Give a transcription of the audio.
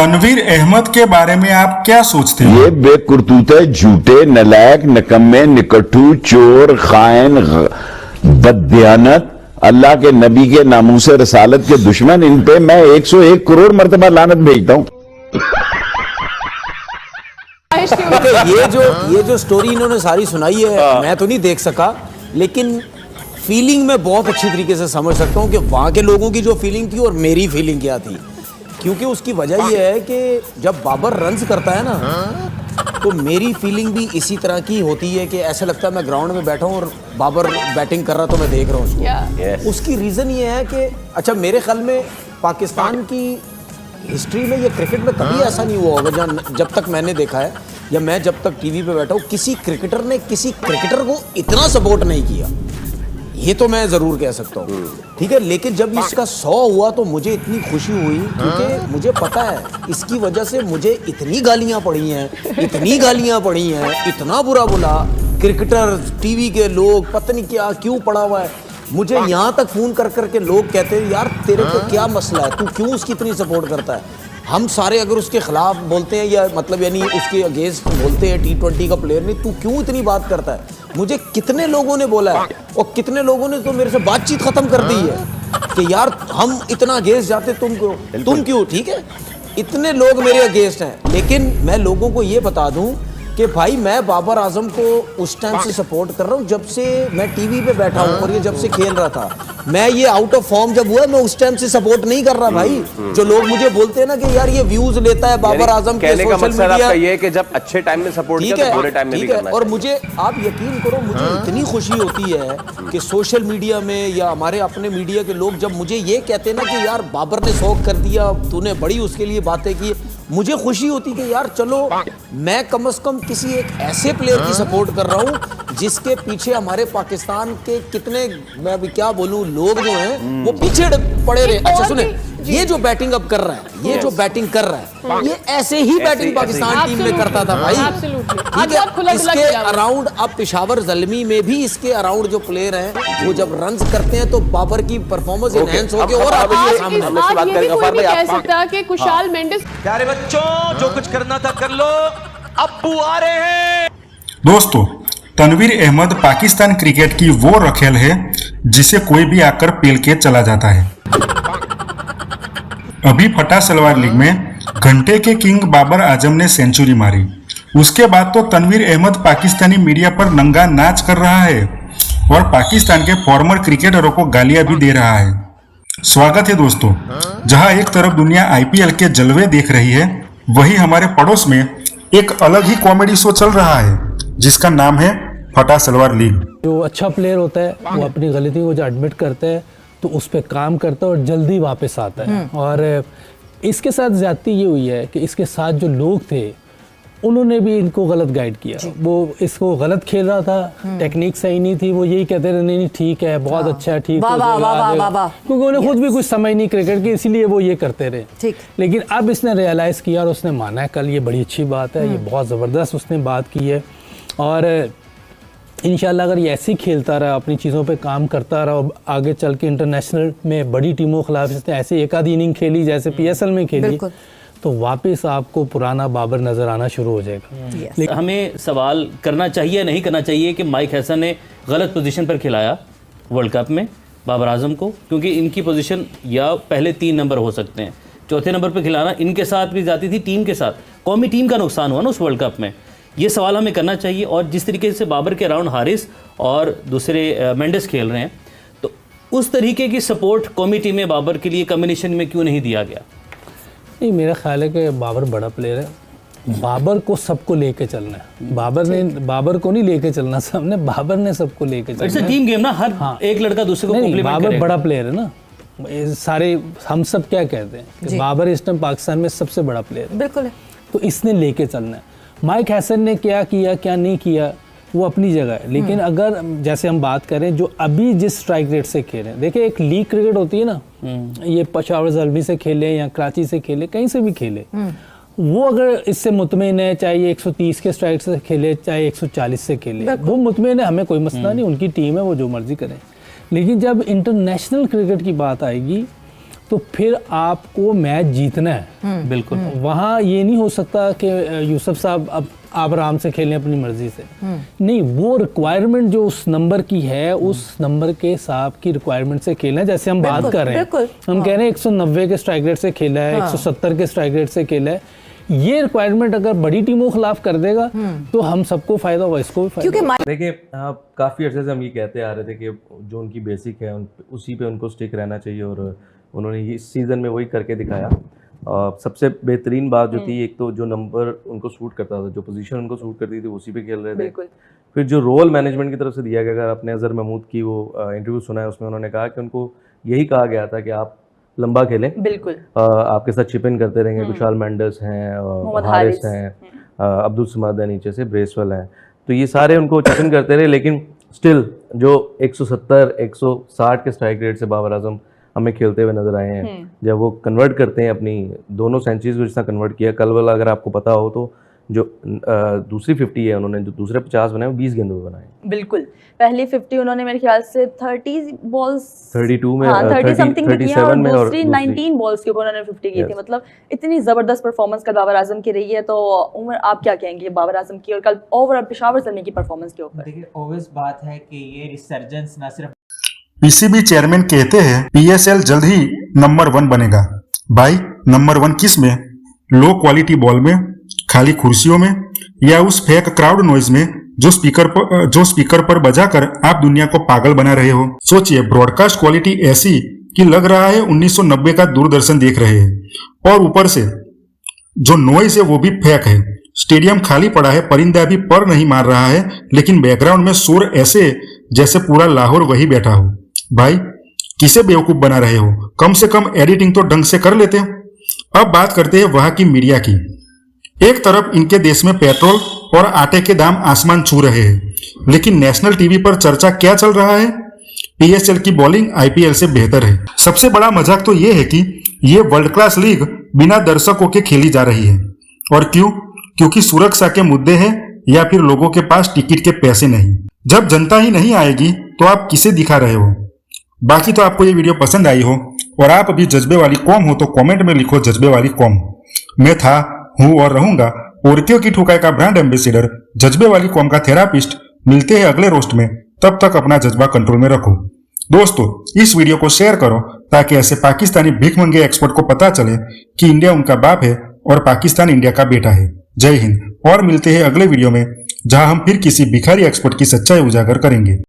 तनवीर अहमद के बारे में आप क्या सोचते हैं? ये बेकुरतूत है, झूठे, नलायक, निकम्मे, निकट्ठू, चोर, खाइन, बददियानत, अल्लाह के नबी के नामूस रसालत के दुश्मन। इन पे मैं 101 करोड़ मरतबा लानत भेजता हूं। ये जो स्टोरी इन्होंने सारी सुनाई है, मैं तो नहीं देख सका, लेकिन फीलिंग में बहुत अच्छी तरीके से समझ सकता हूँ कि वहाँ के लोगों की जो फीलिंग थी और मेरी फीलिंग क्या थी। क्योंकि उसकी वजह ये है कि जब बाबर रन्स करता है ना, तो मेरी फीलिंग भी इसी तरह की होती है कि ऐसा लगता है मैं ग्राउंड में बैठा हूँ और बाबर बैटिंग कर रहा तो मैं देख रहा हूँ उसको। उसकी रीज़न ये है कि अच्छा, मेरे ख्याल में पाकिस्तान की हिस्ट्री में, ये क्रिकेट में कभी ऐसा नहीं हुआ होगा जब तक मैंने देखा है, या मैं जब तक टीवी पे बैठा हूँ, किसी क्रिकेटर ने किसी क्रिकेटर को इतना सपोर्ट नहीं किया। ये तो मैं ज़रूर कह सकता हूँ, ठीक है। लेकिन जब इसका 100 हुआ तो मुझे इतनी खुशी हुई, क्योंकि मुझे पता है इसकी वजह से मुझे इतनी गालियाँ पड़ी हैं, इतना बुरा बोला क्रिकेटर, टीवी के लोग, पता नहीं क्या क्यों पड़ा हुआ है। मुझे यहाँ तक फ़ोन कर करके लोग कहते हैं यार तेरे को क्या मसला है, तू क्यों उसकी इतनी सपोर्ट करता है। हम सारे अगर उसके खिलाफ बोलते हैं या मतलब यानी उसके अगेंस्ट बोलते हैं, T20 का प्लेयर नहीं, तू क्यों इतनी बात करता है। मुझे कितने लोगों ने बोला है और कितने लोगों ने तो मेरे से बातचीत खत्म कर दी है कि यार हम इतना अगेंस्ट जाते तुम क्यों, ठीक है। इतने लोग मेरे अगेंस्ट हैं, लेकिन मैं लोगों को ये बता दूं कि भाई मैं बाबर आजम को उस टाइम से सपोर्ट कर रहा हूँ जब से मैं टीवी पे बैठा हूँ और ये जब से खेल रहा था। मैं ये आउट ऑफ फॉर्म जब हुआ, मैं उस टाइम से सपोर्ट नहीं कर रहा भाई। जो लोग मुझे बोलते हैं ना कि यार ये व्यूज लेता है बाबर आजम के सोशल मीडिया, ये कि जब अच्छे टाइम में सपोर्ट किया तो बुरे टाइम में भी करना। और मुझे आप यकीन करो, मुझे इतनी खुशी होती है कि सोशल मीडिया में या हमारे अपने मीडिया के लोग जब मुझे ये कहते हैं ना कि यार बाबर ने शौक कर दिया, तूने बड़ी उसके लिए बातें की, मुझे खुशी होती कि यार चलो मैं कम से कम किसी एक ऐसे प्लेयर की सपोर्ट कर रहा हूँ जिसके पीछे हमारे पाकिस्तान के कितने, मैं अभी क्या बोलूं, लोग जो हैं वो पीछे पड़े रहे। अच्छा सुने, ये जो बैटिंग अब कर रहा है, ये ऐसे ही बैटिंग पाकिस्तान टीम में करता था भाई, ठीक है। इसके अराउंड अब पेशावर ज़ल्मी में भी इसके अराउंड जो प्लेयर हैं वो जब रन्स करते हैं तो बाबर की परफॉर्मेंस एनहांस होगी। और सामने कुशाल मेंडिस, प्यारे बच्चों जो कुछ करना था कर लो, अब्बू आ रहे हैं। दोस्तों, तनवीर अहमद पाकिस्तान क्रिकेट की वो रखेल है जिसे कोई भी आकर पेल के चला जाता है। अभी फटा सलवार लीग में घंटे के किंग बाबर आजम ने सेंचुरी मारी, उसके बाद तो तनवीर अहमद पाकिस्तानी मीडिया पर नंगा नाच कर रहा है और पाकिस्तान के फॉर्मर क्रिकेटरों को गालियां भी दे रहा है। स्वागत है दोस्तों, जहां एक तरफ दुनिया IPL के जलवे देख रही है, वहीं हमारे पड़ोस में एक अलग ही कॉमेडी शो चल रहा है जिसका नाम है फटा सलवार लीग। जो अच्छा प्लेयर होता है वो अपनी गलती को जो एडमिट करता है तो उस पर काम करता है और जल्दी वापस आता है। और इसके साथ ज्यादती ये हुई है कि इसके साथ जो लोग थे उन्होंने भी इनको गलत गाइड किया। वो इसको गलत खेल रहा था, टेक्निक सही नहीं थी, वो यही कहते रहे नहीं ठीक है, बहुत अच्छा है, ठीक हो जाएगा, क्योंकि उन्हें खुद भी कुछ समझ नहीं क्रिकेट की, इसीलिए वो ये करते रहे। लेकिन अब इसने रियलाइज़ किया और उसने माना है, कल ये बड़ी अच्छी बात है, ये बहुत ज़बरदस्त उसने बात की है। और इंशाल्लाह अगर ये ऐसे ही खेलता रहा, अपनी चीज़ों पे काम करता रहा, आगे चल के इंटरनेशनल में बड़ी टीमों के खिलाफ इसने ऐसे एक आधी इनिंग खेली जैसे PSL में खेली, तो वापस आपको पुराना बाबर नज़र आना शुरू हो जाएगा। हमें सवाल करना चाहिए, नहीं करना चाहिए कि माइक हैसन ने गलत पोजीशन पर खिलाया वर्ल्ड कप में बाबर आजम को, क्योंकि इनकी पोजीशन या पहले 3 नंबर हो सकते हैं, चौथे नंबर पर खिलाना इनके साथ भी जाती थी, टीम के साथ कौमी टीम का नुकसान हुआ ना उस वर्ल्ड कप में। ये सवाल हमें करना चाहिए। और जिस तरीके से बाबर के अराउंड हारिस और दूसरे मेंडिस खेल रहे हैं, तो उस तरीके की सपोर्ट कौमी टीम में बाबर के लिए कम्बिनेशन में क्यों नहीं दिया गया? नहीं, मेरा ख्याल है कि बाबर बड़ा प्लेयर है, बाबर को सबको लेके चलना है। बाबर को नहीं लेके चलना सबने, बाबर ने सबको लेके चलना है। टीम गेम ना, हर एक लड़का दूसरे को कॉम्प्लीमेंट करेगा। बाबर बड़ा प्लेयर है ना, सारे हम सब क्या कहते हैं कि बाबर इस टाइम पाकिस्तान में सबसे बड़ा प्लेयर है, बिल्कुल है, तो इसने लेके चलना है। माइक हैसन ने क्या किया क्या नहीं किया वो अपनी जगह है, लेकिन अगर जैसे हम बात करें जो अभी जिस स्ट्राइक रेट से खेल रहे हैं, देखिए एक लीग क्रिकेट होती है ना, ये पेशावर ज़ल्मी से खेले या कराची से खेले, कहीं से भी खेले, वो अगर इससे मुतमईन है, चाहे ये 130 के स्ट्राइक से खेले चाहे 140 से खेले, वो मुतमईन है, हमें कोई मसला नहीं, उनकी टीम है, वो जो मर्जी करें। लेकिन जब इंटरनेशनल क्रिकेट की बात आएगी तो फिर आपको मैच जीतना है। बिल्कुल। वहाँ ये नहीं हो सकता कि यूसुफ साहब अब आप आराम से खेलें अपनी मर्जी से, नहीं, वो रिक्वायरमेंट जो उस नंबर की है, उस नंबर के हिसाब की रिक्वायरमेंट से खेलना है। जैसे हम बात कर रहे हैं, हम कह रहे हैं 190 के स्ट्राइक रेट से खेला है, 170 के स्ट्राइक रेट से खेला है। ये रिक्वायरमेंट अगर बड़ी टीमों के खिलाफ कर देगा तो हम सबको फायदा होगा, इसको भी फायदा होगा। देखिए काफ़ी अर्से से हम ये कहते आ रहे थे कि जो उनकी बेसिक है उसी पे उनको स्टिक रहना चाहिए, और उन्होंने इस सीज़न में वही करके दिखाया। सबसे बेहतरीन बात जो थी, एक तो जो नंबर उनको सूट करता था, जो पोजीशन उनको सूट करती थी, उसी पे खेल रहे थे। फिर जो रोल मैनेजमेंट की तरफ से दिया गया, अगर आपने अजहर महमूद की वो इंटरव्यू सुना है, उसमें उन्होंने कहा कि उनको यही कहा गया था कि आप लंबा खेलें, बिल्कुल आपके साथ चिप इन करते रहेंगे। कुशाल मेंडस हैं, हारिस हैं, अब्दुल समाद है, नीचे से ब्रेसवेल हैं, तो ये सारे उनको चिप इन करते रहे। लेकिन स्टिल जो 170 160 के स्ट्राइक रेट से बाबर आजम हमें खेलते हुए नजर आए हैं, जब वो कन्वर्ट करते हैं अपनी दोनों सेंचुरीज को, जिस तरह कन्वर्ट किया कल वाला, अगर आपको पता हो तो जो दूसरी 50 है उन्होंने, जो दूसरे 50 बनाए 20 गेंदों में बनाए। बिल्कुल, पहली 50 उन्होंने मेरे ख्याल से 30 बॉल्स 32 में, 30 समथिंग में किया, और दूसरी 19 दूसरी बॉल्स के ऊपर उन्होंने 50 की थी। मतलब इतनी जबरदस्त परफॉर्मेंस कल बाबर आजम की रही है। तो उमर, आप क्या कहेंगे बाबर आजम की और कल ओवरऑल पेशावर जमी की परफॉर्मेंस के ऊपर? देखिए ऑब्वियस बात है कि ये रिसर्जेंस ना सिर्फ पीसीबी चेयरमैन कहते हैं पीएसएल जल्द ही नंबर 1 बनेगा। भाई नंबर 1 किस में? लो क्वालिटी बॉल में, खाली कुर्सियों में, या उस फेक क्राउड नॉइज में जो स्पीकर पर बजाकर आप दुनिया को पागल बना रहे हो? सोचिए, ब्रॉडकास्ट क्वालिटी ऐसी कि लग रहा है 1990 का दूरदर्शन देख रहे हैं, और ऊपर से जो नॉइज है वो भी फेक है। स्टेडियम खाली पड़ा है, परिंदा भी पर नहीं मार रहा है, लेकिन बैकग्राउंड में शोर ऐसे जैसे पूरा लाहौर वही बैठा हो। भाई किसे बेवकूफ बना रहे हो? कम से कम एडिटिंग तो ढंग से कर लेते। अब बात करते हैं वहां की मीडिया की। एक तरफ इनके देश में पेट्रोल और आटे के दाम आसमान छू रहे हैं, लेकिन नेशनल टीवी पर चर्चा क्या चल रहा है? पीएसएल की बॉलिंग आईपीएल से बेहतर है। सबसे बड़ा मजाक तो यह है कि यह वर्ल्ड क्लास लीग बिना दर्शकों के खेली जा रही है। और क्यों? क्योंकि सुरक्षा के मुद्दे हैं, या फिर लोगों के पास टिकट के पैसे नहीं। जब जनता ही नहीं आएगी तो आप किसे दिखा रहे हो? बाकी तो आपको ये वीडियो पसंद आई हो और आप अभी जज्बे वाली कौम हो तो कमेंट में लिखो जज्बे वाली कौम। मैं था, हूं और रहूंगा पोर्कियों की ठुकाई का ब्रांड एम्बेसडर, जज्बे वाली कौम का थेरापिस्ट। मिलते हैं अगले रोस्ट में, तब तक अपना जज्बा कंट्रोल में रखो। दोस्तों, इस वीडियो को शेयर करो ताकि ऐसे पाकिस्तानी भीखमंगे एक्सपर्ट को पता चले कि इंडिया उनका बाप है और पाकिस्तान इंडिया का बेटा है। जय हिंद, और मिलते हैं अगले वीडियो में, जहां हम फिर किसी भिखारी एक्सपर्ट की सच्चाई उजागर करेंगे।